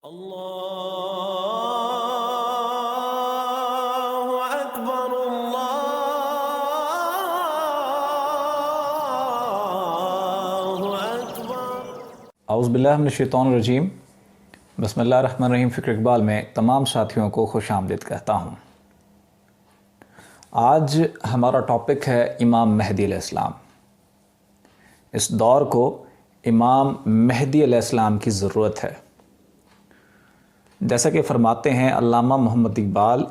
अल्लाहु अकबर अल्लाहु अकबर। औज़ुबिल्लाहि मिनश्शैतानिर्रजीम। बिस्मिल्लाहिर्रहमानिर्रहीम। फ़िक्र इक़बाल में तमाम साथियों को खुश आमदीद कहता हूँ। आज हमारा टॉपिक है इमाम मेहदी अलैहिस्सलाम। इस दौर को इमाम मेहदी अलैहिस्सलाम की ज़रूरत है। जैसा कि फ़रमाते हैं अल्लामा मोहम्मद इक़बाल,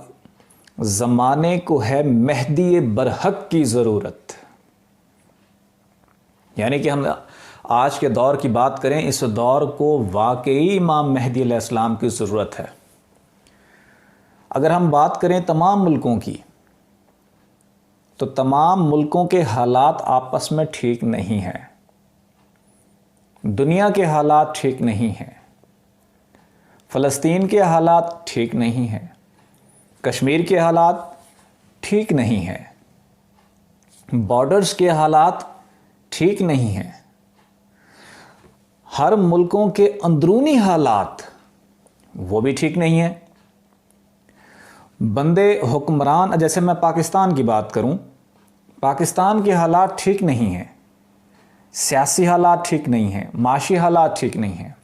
ज़माने को है मेहदी बरहक की ज़रूरत। यानी कि हम आज के दौर की बात करें, इस दौर को वाकई इमाम मेहदी अलैहिस्सलाम की ज़रूरत है। अगर हम बात करें तमाम मुल्कों की, तो तमाम मुल्कों के हालात आपस में ठीक नहीं हैं। दुनिया के हालात ठीक नहीं हैं। फ़लस्तीन के हालात ठीक नहीं हैं। कश्मीर के हालात ठीक नहीं हैं। बॉर्डर्स के हालात ठीक नहीं हैं। हर मुल्कों के अंदरूनी हालात वो भी ठीक नहीं हैं। बंदे हुक्मरान, जैसे मैं पाकिस्तान की बात करूं, पाकिस्तान के हालात ठीक नहीं हैं। सियासी हालात ठीक नहीं हैं। माशी हालात ठीक नहीं हैं।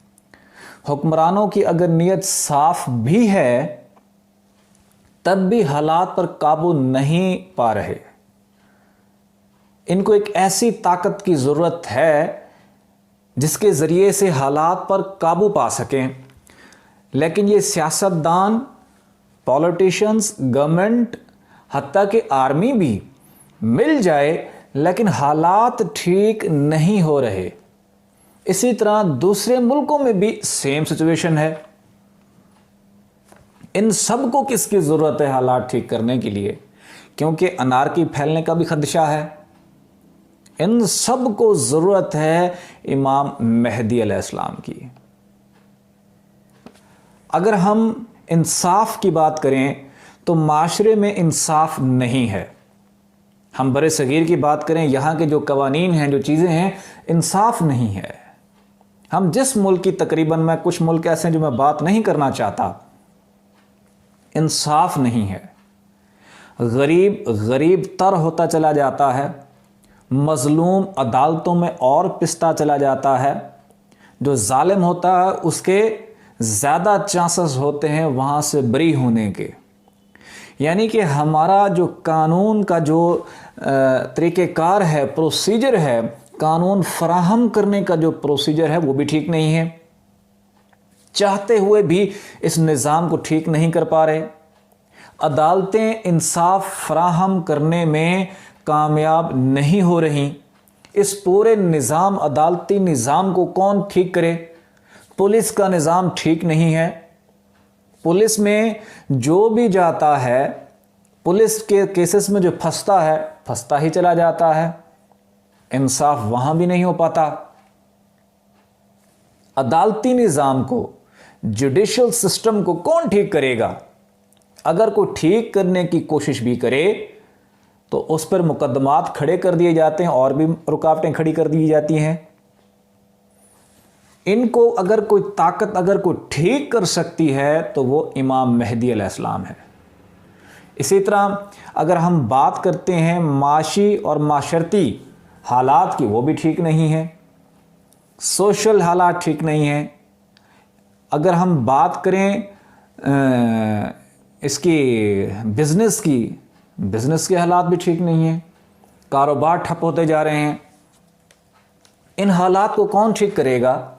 हुक्मरानों की अगर नीयत साफ भी है, तब भी हालात पर काबू नहीं पा रहे। इनको एक ऐसी ताकत की ज़रूरत है जिसके ज़रिए से हालात पर काबू पा सकें। लेकिन ये सियासतदान, पॉलिटिशियंस, गवर्नमेंट, हत्ता कि आर्मी भी मिल जाए, लेकिन हालात ठीक नहीं हो रहे। इसी तरह दूसरे मुल्कों में भी सेम सिचुएशन है। इन सब को किसकी ज़रूरत है हालात ठीक करने के लिए? क्योंकि अनारकी फैलने का भी खदशा है। इन सब को ज़रूरत है इमाम मेहदी अलैहिस्सलाम की। अगर हम इंसाफ की बात करें, तो माशरे में इंसाफ नहीं है। हम बड़े सगीर की बात करें, यहाँ के जो कवानीन हैं, जो चीज़ें हैं, इंसाफ नहीं है। हम जिस मुल्क की, तकरीबन मैं कुछ मुल्क ऐसे हैं जो मैं बात नहीं करना चाहता, इंसाफ नहीं है। गरीब गरीब तर होता चला जाता है। मजलूम अदालतों में और पिसता चला जाता है। जो जालिम होता है उसके ज़्यादा चांसेस होते हैं वहाँ से बरी होने के। यानी कि हमारा जो कानून का जो तरीक़ेकार है, प्रोसीजर है, कानून फराहम करने का जो प्रोसीजर है, वो भी ठीक नहीं है। चाहते हुए भी इस निज़ाम को ठीक नहीं कर पा रहे। अदालतें इंसाफ फराहम करने में कामयाब नहीं हो रही। इस पूरे निज़ाम, अदालती निज़ाम को कौन ठीक करे? पुलिस का निज़ाम ठीक नहीं है। पुलिस में जो भी जाता है, पुलिस के केसेस में जो फंसता ही चला जाता है। इंसाफ वहां भी नहीं हो पाता। अदालती निज़ाम को, जुडिशल सिस्टम को कौन ठीक करेगा? अगर कोई ठीक करने की कोशिश भी करे तो उस पर मुकदमात खड़े कर दिए जाते हैं और भी रुकावटें खड़ी कर दी जाती हैं। इनको अगर कोई ताकत, अगर कोई ठीक कर सकती है, तो वो इमाम मेहदी अलैहिस्सलाम है। इसी तरह अगर हम बात करते हैं माशी और माशरती हालात की, वो भी ठीक नहीं है। सोशल हालात ठीक नहीं हैं। अगर हम बात करें इसकी बिज़नेस की, बिज़नेस के हालात भी ठीक नहीं हैं। कारोबार ठप होते जा रहे हैं। इन हालात को कौन ठीक करेगा?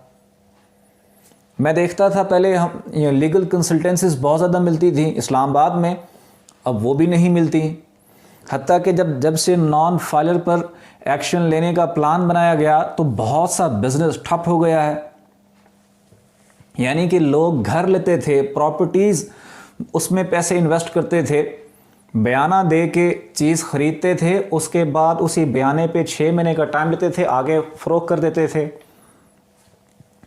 मैं देखता था पहले हम लीगल कंसल्टेंसीज बहुत ज़्यादा मिलती थी इस्लामाबाद में, अब वो भी नहीं मिलती। हत्ता कि जब से नॉन फाइलर पर एक्शन लेने का प्लान बनाया गया, तो बहुत सा बिजनेस ठप हो गया है। यानी कि लोग घर लेते थे, प्रॉपर्टीज़, उसमें पैसे इन्वेस्ट करते थे, बयाना दे के चीज़ ख़रीदते थे, उसके बाद उसी बयाने पे 6 महीने का टाइम लेते थे, आगे फ़रोख्त कर देते थे।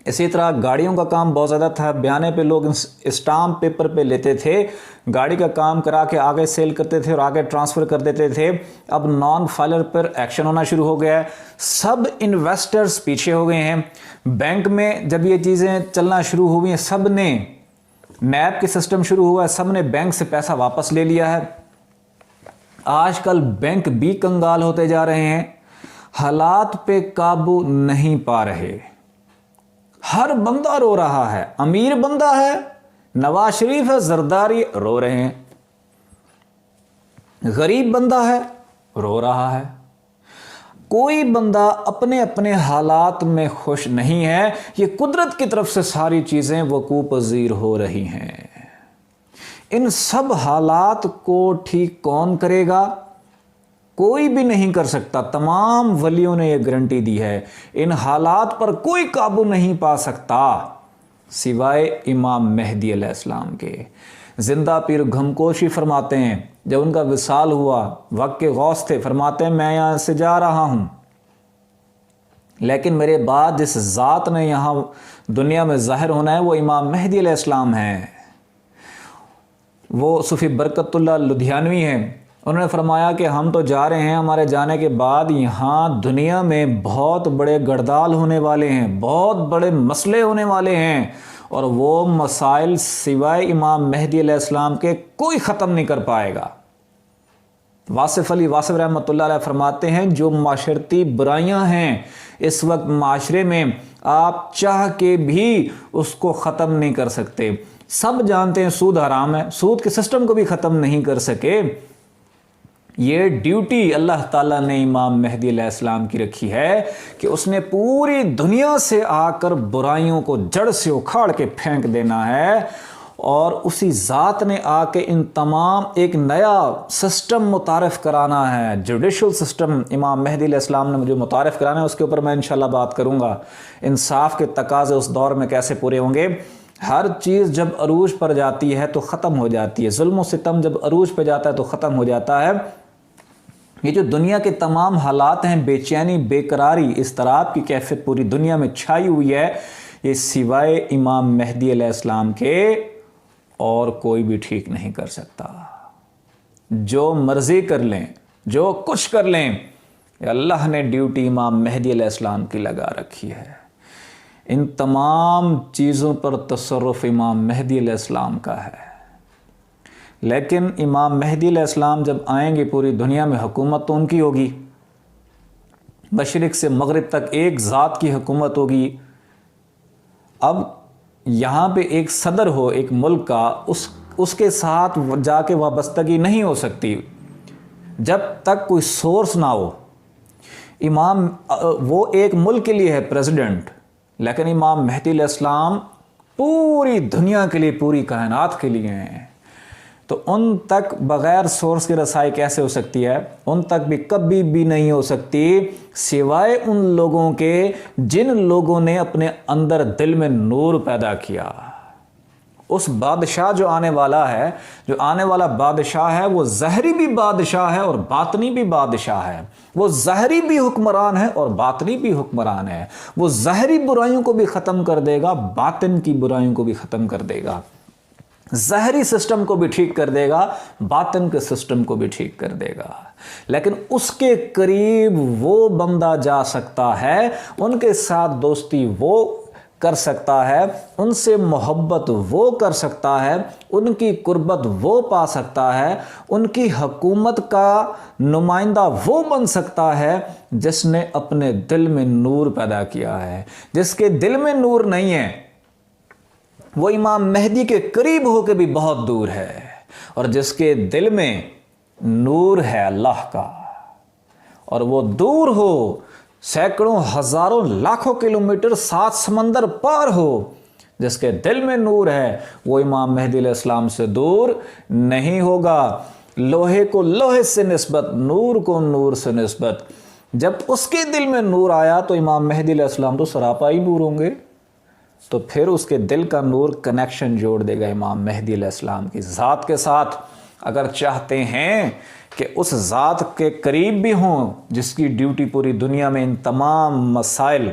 इसी तरह गाड़ियों का काम बहुत ज़्यादा था, बयाने पे लोग स्टाम्प पेपर पे लेते थे, गाड़ी का काम करा के आगे सेल करते थे और आगे ट्रांसफ़र कर देते थे। अब नॉन फाइलर पर एक्शन होना शुरू हो गया है, सब इन्वेस्टर्स पीछे हो गए हैं। बैंक में जब ये चीज़ें चलना शुरू हुई हैं, सब ने नैब के सिस्टम शुरू हुआ है, सब ने बैंक से पैसा वापस ले लिया है। आजकल बैंक भी कंगाल होते जा रहे हैं, हालात पे काबू नहीं पा रहे। हर बंदा रो रहा है, अमीर बंदा है, नवाज शरीफ है, जरदारी रो रहे हैं, गरीब बंदा है रो रहा है। कोई बंदा अपने अपने हालात में खुश नहीं है। ये कुदरत की तरफ से सारी चीजें वकूअ पजीर हो रही हैं। इन सब हालात को ठीक कौन करेगा? कोई भी नहीं कर सकता। तमाम वलियों ने यह गारंटी दी है, इन हालात पर कोई काबू नहीं पा सकता सिवाय इमाम मेहदी अलैहिस्सलाम के। जिंदा पीर घमकोशी फरमाते हैं, जब उनका विसाल हुआ, वक्त के गौस थे, फरमाते हैं मैं यहां से जा रहा हूं, लेकिन मेरे बाद जिस ज़ात ने यहां दुनिया में ज़ाहिर होना है वो इमाम मेहदी अलैहिस्सलाम है। वो सूफी बरकतुल्लाह लुधियानवी हैं। उन्होंने फरमाया कि हम तो जा रहे हैं, हमारे जाने के बाद यहाँ दुनिया में बहुत बड़े गड़दाल होने वाले हैं, बहुत बड़े मसले होने वाले हैं, और वो मसाइल सिवाय इमाम मेहदी अलैहिस्सलाम के कोई ख़त्म नहीं कर पाएगा। वासिफ अली वासिफ रहमतुल्लाह अलैह फरमाते हैं, जो माशरती बुराइयां हैं इस वक्त माशरे में, आप चाह के भी उसको ख़त्म नहीं कर सकते। सब जानते हैं सूद हराम है, सूद के सिस्टम को भी ख़त्म नहीं कर सके। ये ड्यूटी अल्लाह ताला ने इमाम मेहदी अलैहिस्सलाम की रखी है कि उसने पूरी दुनिया से आकर बुराइयों को जड़ से उखाड़ के फेंक देना है, और उसी ज़ात ने आके इन तमाम एक नया सिस्टम मुतारफ़ कराना है। जुडिशल सिस्टम इमाम मेहदी अलैहिस्सलाम ने मुझे मुतारफ़ कराना है, उसके ऊपर मैं इंशाल्लाह बात करूँगा। इंसाफ के तकाज़े उस दौर में कैसे पूरे होंगे। हर चीज़ जब अरूज पर जाती है तो ख़त्म हो जाती है, जुल्म व सितम जब अरूज पर जाता है तो ख़त्म हो जाता है। ये जो दुनिया के तमाम हालात हैं, बेचैनी, बेकरारी, इस तरह की कैफियत पूरी दुनिया में छाई हुई है, ये सिवाय इमाम मेहदी अलैहिस्सलाम के और कोई भी ठीक नहीं कर सकता। जो मर्जी कर लें, जो कुछ कर लें, अल्लाह ने ड्यूटी इमाम मेहदी अलैहिस्सलाम की लगा रखी है। इन तमाम चीज़ों पर तसर्रुफ़ इमाम मेहदी अलैहिस्सलाम का है। लेकिन इमाम मेहदी अलैहिस्सलाम जब आएंगे, पूरी दुनिया में हुकूमत तो उनकी होगी, मशरिक़ से मगरिब तक एक ज़ात की हुकूमत होगी। अब यहाँ पे एक सदर हो एक मुल्क का, उसके साथ जाके वाबस्तगी नहीं हो सकती जब तक कोई सोर्स ना हो। इमाम वो एक मुल्क के लिए है प्रेसिडेंट, लेकिन इमाम मेहदी अलैहिस्सलाम पूरी दुनिया के लिए, पूरी कायनात के लिए हैं। तो उन तक बग़ैर सोर्स की रसाई कैसे हो सकती है? उन तक भी कभी भी नहीं हो सकती सिवाय उन लोगों के जिन लोगों ने अपने अंदर दिल में नूर पैदा किया। उस बादशाह जो आने वाला है, जो आने वाला बादशाह है, वो ज़हरी भी बादशाह है और बातनी भी बादशाह है। वो ज़हरी भी हुक्मरान है और बातनी भी हुक्मरान है। वो ज़हरी बुराइयों को भी ख़त्म कर देगा, बातिन की बुराइयों को भी ख़त्म कर देगा। ज़हरी सिस्टम को भी ठीक कर देगा, बातिन के सिस्टम को भी ठीक कर देगा। लेकिन उसके करीब वो बंदा जा सकता है, उनके साथ दोस्ती वो कर सकता है, उनसे मोहब्बत वो कर सकता है, उनकी कुर्बत वो पा सकता है, उनकी हुकूमत का नुमाइंदा वो बन सकता है जिसने अपने दिल में नूर पैदा किया है। जिसके दिल में नूर नहीं है वो इमाम मेहदी के करीब होकर भी बहुत दूर है, और जिसके दिल में नूर है अल्लाह का, और वो दूर हो, सैकड़ों, हजारों, लाखों किलोमीटर, 7 समंदर पार हो, जिसके दिल में नूर है, वो इमाम मेहदी अलैहिस्सलाम से दूर नहीं होगा। लोहे को लोहे से निस्बत, नूर को नूर से निस्बत। जब उसके दिल में नूर आया तो इमाम मेहदी अलैहिस्सलाम तो सरापा ही नूर होंगे। तो फिर उसके दिल का नूर कनेक्शन जोड़ देगा इमाम मेहदी अलैहिस्सलाम की ज़ात के साथ। अगर चाहते हैं कि उस ज़ात के करीब भी हों जिसकी ड्यूटी पूरी दुनिया में इन तमाम मसाइल